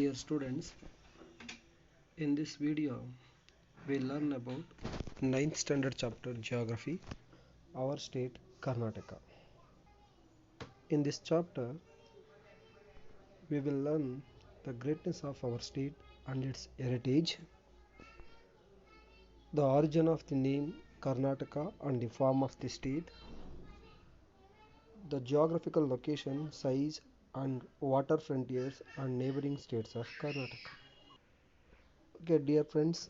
Dear students, in this video we learn about ninth standard chapter Geography, our state Karnataka. In this chapter we will learn the greatness of our state and its heritage, the origin of the name Karnataka and the form of the state, the geographical location, size and water frontiers and neighboring states of Karnataka. Okay, dear friends,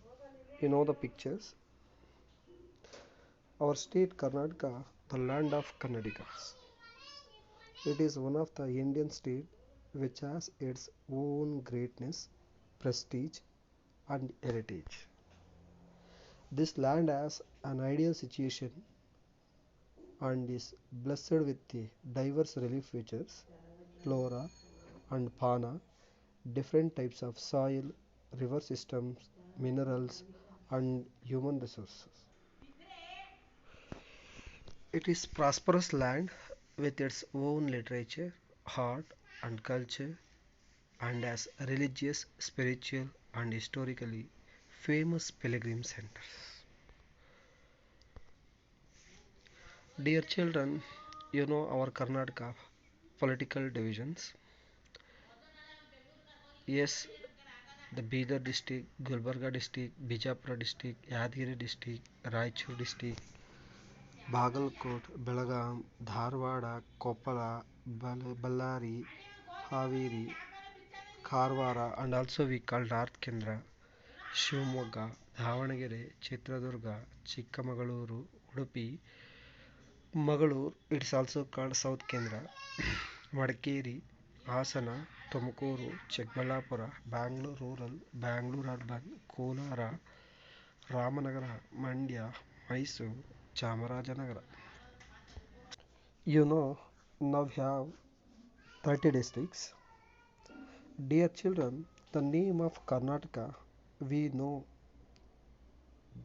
you know the pictures. Our state Karnataka, the land of Kannadigas. It is one of the Indian states which has its own greatness, prestige and heritage. This land has an ideal situation and is blessed with the diverse relief features, flora and fauna, different types of soil, river systems, minerals and human resources. It is prosperous land with its own literature, art and culture and as religious, spiritual and historically famous pilgrim centers. Dear children, you know our Karnataka political divisions. Yes, the Bidar district, Gulbarga district, Bijapura district, Yadgiri district, Raichur district, Bagalkot, Belagaum, Dharwada, Koppala, Ballari, Haveri, Karwara and also we call North Kendra, Shivamogga, Davanagere, Chitradurga, Chikkamaluru, Udupi, Magalur, it is also called South Kendra, Madikeri, Hasana, Tumakuru, Chikballapura, Bangalore Rural, Bangalore Urban, Kolara, Ramanagara, Mandya, Mysore, Chamarajanagara. You know, now we have 30 districts. Dear children, the name of Karnataka, we know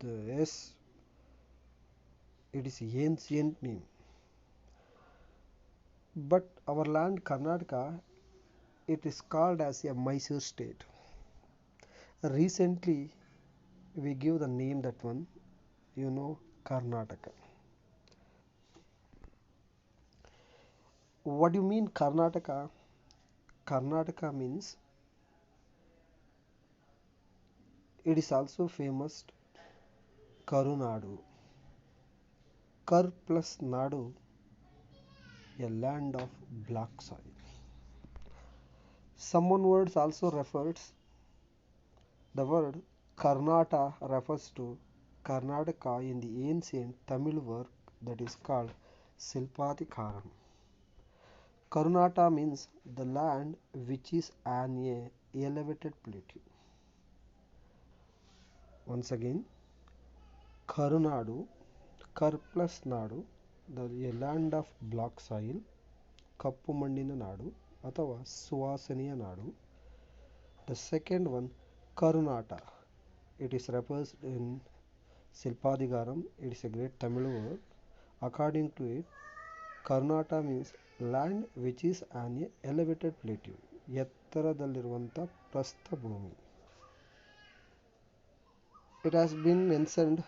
the S, it is ancient name. But our land Karnataka, it is called as a Mysore state. Recently, we give the name that one, Karnataka. What do you mean Karnataka? Karnataka means it is also famous Karunadu. Kar plus Nadu, a land of black soil. Some words also refers, the word Karnata refers to Karnataka in the ancient Tamil work that is called Silpadikaram. Karnata means the land which is an elevated plateau. Once again, Karunadu, Kar plus Nadu, the land of black soil, Kappu Mandina Nadu, ಅಥವಾ ಸುವಾಸನೆಯ ನಾಡು. The second one, Karunata. It is referred in Silpadigaram. It is a great Tamil word. According to it, Karnata means land which is an elevated plateau. ಎತ್ತರದಲ್ಲಿರುವಂಥ ಪ್ರಸ್ಥಭೂಮಿ. It has been mentioned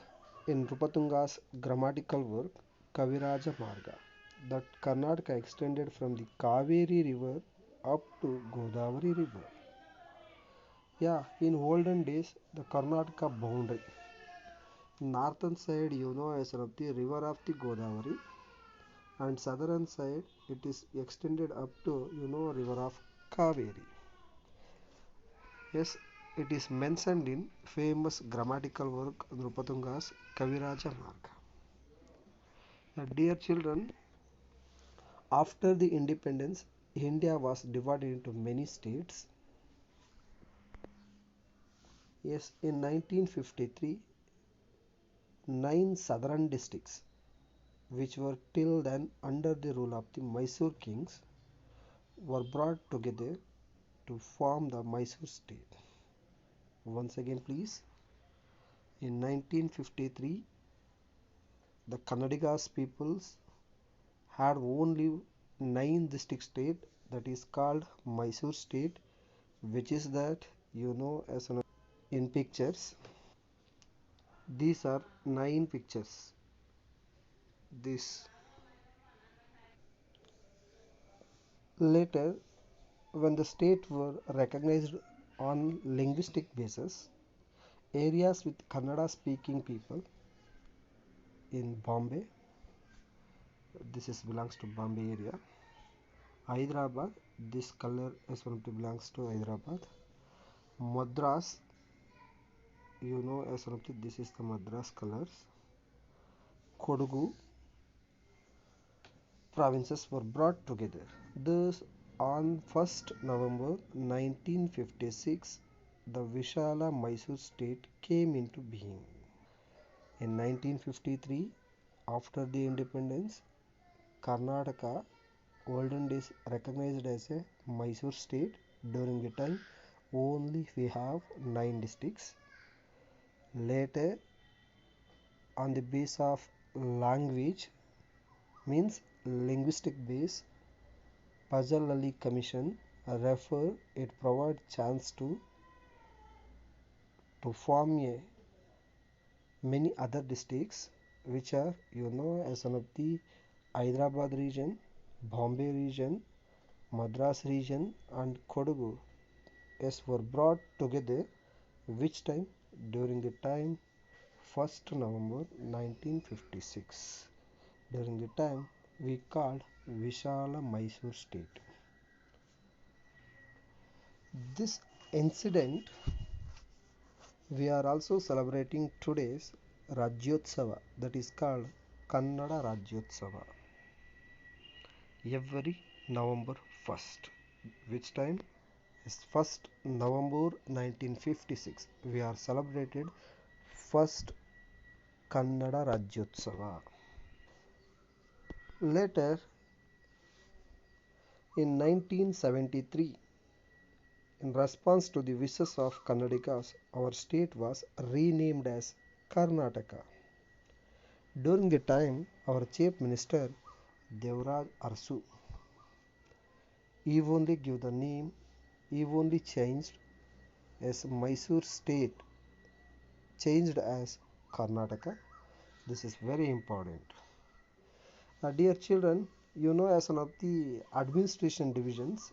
in Rupatunga's grammatical work Kaviraja Marga that Karnataka extended from the Kaveri river up to Godavari river. Yeah, in olden days, the Karnataka boundary. Northern side, as of the river of the Godavari, and southern side, it is extended up to, river of Kaveri. Yes, it is mentioned in famous grammatical work Nrupatunga's Kaviraja Marga. Dear children, after the independence, India was divided into many states. Yes, in 1953, 9 southern districts, which were till then under the rule of the Mysore kings, were brought together to form the Mysore state. Once again, please. In 1953, the Kannadigas peoples had only 9 district state, that is called Mysore state, which is that as in pictures. These are 9 pictures. This later, when the state were recognized on linguistic basis, areas with Kannada speaking people in Bombay, this is belongs to Bombay area. Hyderabad, this color is one of the belongs to Hyderabad. Madras, as one of the, this is the Madras colors. Kodagu provinces were brought together. Thus, on 1st November 1956, the Vishala Mysore state came into being. In 1953, after the independence, Karnataka, olden days recognized as a Mysore state. During the time, only we have 9 districts. Later, on the base of language, means linguistic base, Fazal Ali Commission refer it provide chance to form a many other districts, which are as one of the Hyderabad region, Bombay region, Madras region, and Kodagu as were brought together. Which time? During the time 1st November 1956. During the time we called Vishala Mysore state. This incident we are also celebrating today's Rajyotsava, that is called Kannada Rajyotsava, every November 1st. Which time is 1st November 1956. We are celebrated first Kannada Rajyotsava. Later, in 1973, in response to the wishes of Kannadigas, our state was renamed as Karnataka. During the time, our Chief Minister Devraj Arsu, he only gave the name, he only changed as Mysore state, changed as Karnataka. This is very important. Dear children, as one of the administration divisions,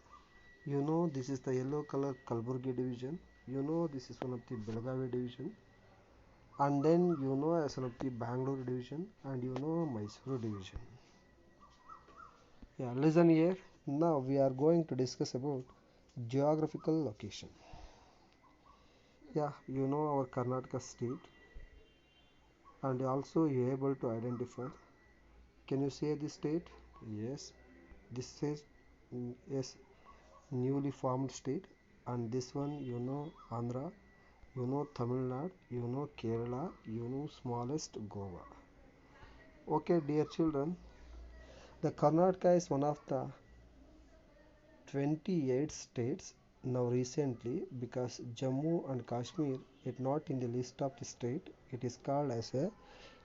this is the yellow color Kalburgi division, this is one of the Belgavi division, and then as one of the Bangalore division, and Mysore division. Yeah, listen here. Now we are going to discuss about geographical location. Yeah, our Karnataka state, and also you are able to identify. Can you say the state? Yes, this is yes, newly formed state, and this one Andhra, Tamil Nadu, Kerala, smallest Goa. Okay, dear children, the Karnataka is one of the 28 states now recently, because Jammu and Kashmir is not in the list of the state, it is called as a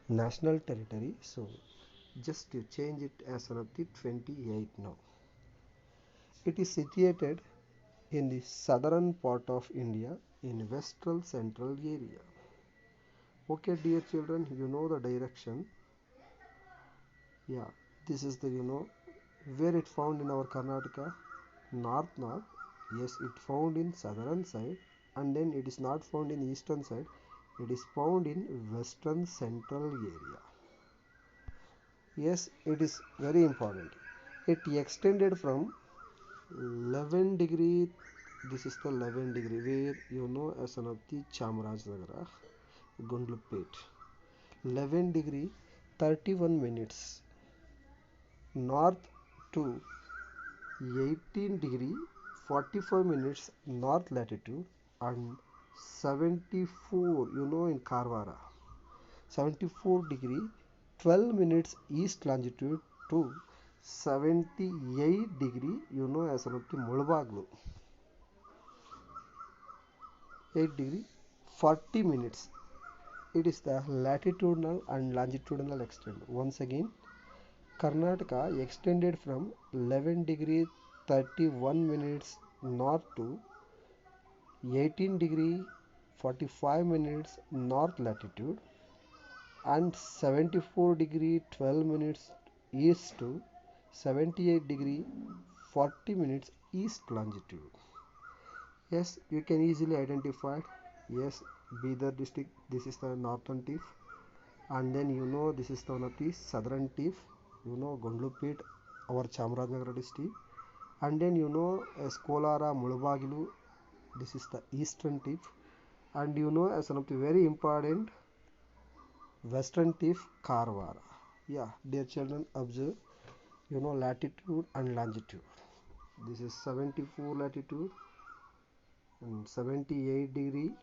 national territory. So just you change it as one of the 28 now. It is situated in the southern part of India in western central area. Okay, dear children, you know the direction. Yeah, this is the where it found in our Karnataka. North. Yes, it found in southern side, and then it is not found in eastern side. It is found in western central area. Yes, it is very important. It extended from 11 degree. This is the 11 degree where as one of the Chamarajnagara, Gundlupet. 11 degree 31 minutes north to 18 degree 45 minutes north latitude, and 74 in Karwara, 74 degree 12 minutes east longitude to 78 degree as one of the Mulbaglu, 8 degree 40 minutes. It is the latitudinal and longitudinal extent. Once again, Karnataka extended from 11 degree 31 minutes north to 18 degree 45 minutes north latitude and 74 degree 12 minutes east to 78 degree 40 minutes east longitude. Yes, you can easily identify. Yes, Bidar district, this is the northern tip, and then this is the one of the southern tip, Gondlupet, our Chamarajanagar district, and then as Kolara, Mulabagilu, this is the eastern tip, and as one of the very important western tip, Karwara. Yeah, dear children, observe, latitude and longitude. This is 74 latitude and 78 degree,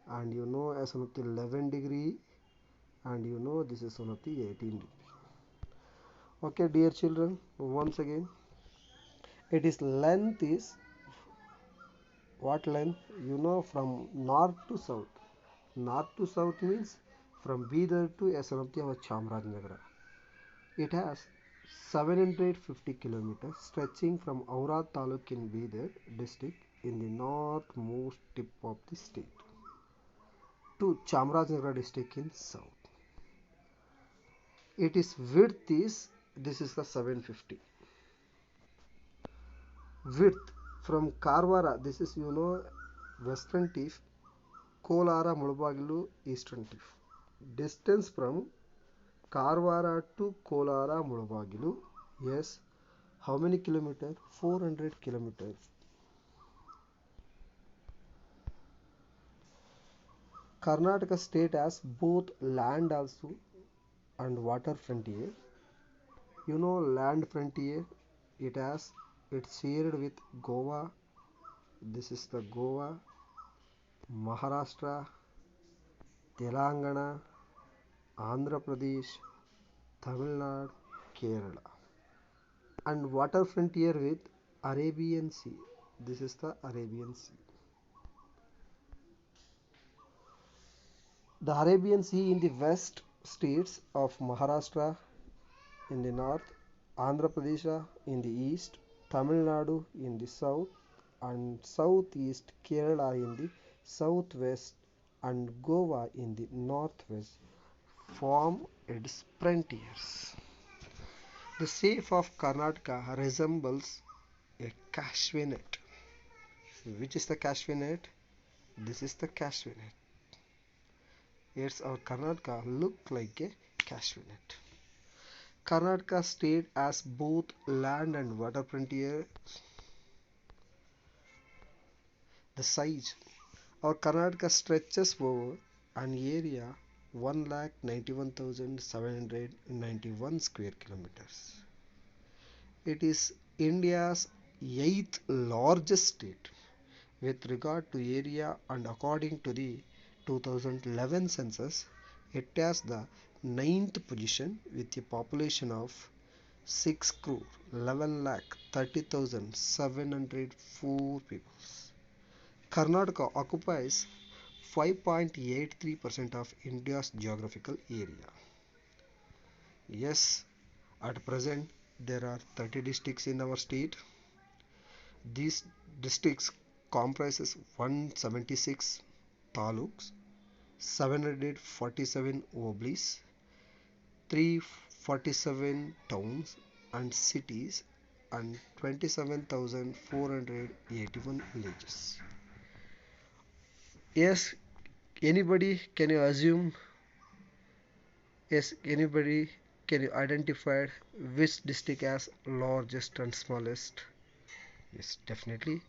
and as one of the 11 degree, and this is one of the 18 degree. Okay, dear children, once again, it is length is what length? From north to south. North to south means from Bidar to Yasanapti or Chamarajanagar. It has 750 kilometers stretching from Aurad Taluk in Bidar district in the northmost tip of the state to Chamarajanagar district in south. It is width is, this is the 750. Width from Karwara, this is western tip, Kolara Mulabagilu eastern tip. Distance from Karwara to Kolara Mulabagilu, yes, how many kilometers? 400 kilometers. Karnataka state has both land also and water frontier. Land frontier, it's shared with Goa. This is the Goa, Maharashtra, Telangana, Andhra Pradesh, Tamil Nadu, Kerala. And water frontier with Arabian Sea. This is the Arabian Sea. The Arabian Sea in the west states of Maharashtra in the north, Andhra Pradesh in the east, Tamil Nadu in the south, and southeast Kerala in the southwest, and Goa in the northwest form its frontiers. The shape of Karnataka resembles a cashew nut. Which is the cashew nut? This is the cashew nut. Yes, our Karnataka look like a cashew nut. Karnataka state has both land and water frontier. The size of Karnataka stretches over an area 1,91,791 square kilometers. It is India's 8th largest state with regard to area, and according to the 2011 census, it has the 9th position with a population of 6 crore 11 lakh 30,704 people. Karnataka occupies 5.83% of India's geographical area. Yes, at present there are 30 districts in our state. These districts comprises 176 taluks, 747 oblis, 347 towns and cities, and 27,481 villages. Yes, anybody can you assume? Yes, anybody can you identify which district has largest and smallest? Yes, definitely.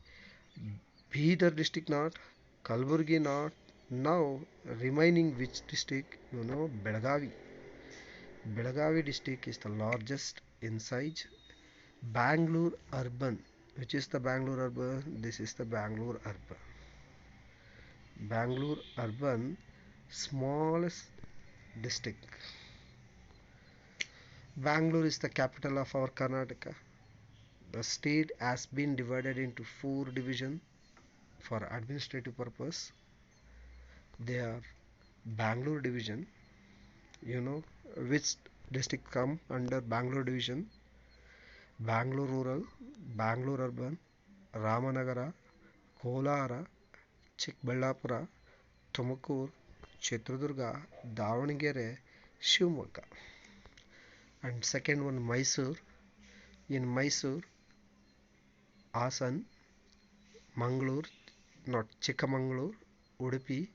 Bidar district not, Kalburgi not. Now remaining which district? Belagavi. Belagavi district is the largest in size. Bangalore urban. Which is the Bangalore urban? This is the Bangalore urban. Bangalore urban, smallest district. Bangalore is the capital of our Karnataka. The state has been divided into 4 divisions for administrative purpose. They are Bangalore division. Which district come under Bangalore division? Bangalore rural, Bangalore urban, Ramanagara, Kolara, Chikkaballapur, Tumakuru, Chitradurga, Davanagere, Shivamogga. And second one Mysore. In Mysore, Hasan, Mangalore, not Chikkamangaluru, Udupi,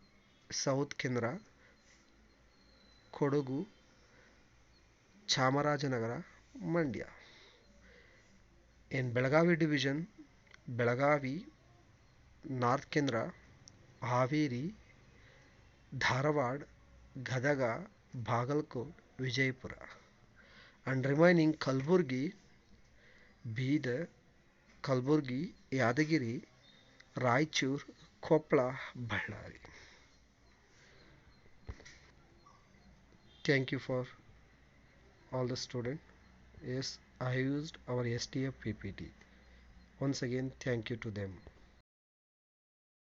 South Canara, Kodagu, Chamarajanagar, Mandya. In Belagavi division, Belagavi, North Canara, Haveri, Dharwad, Gadaga, Bagalkot, Vijaypura. And remaining Kalburgi, Bidar, Kalburgi, Yadagiri, Raichur, Koppala, Ballari. Thank you for all the students. Yes, I used our STF PPT. Once again, thank you to them.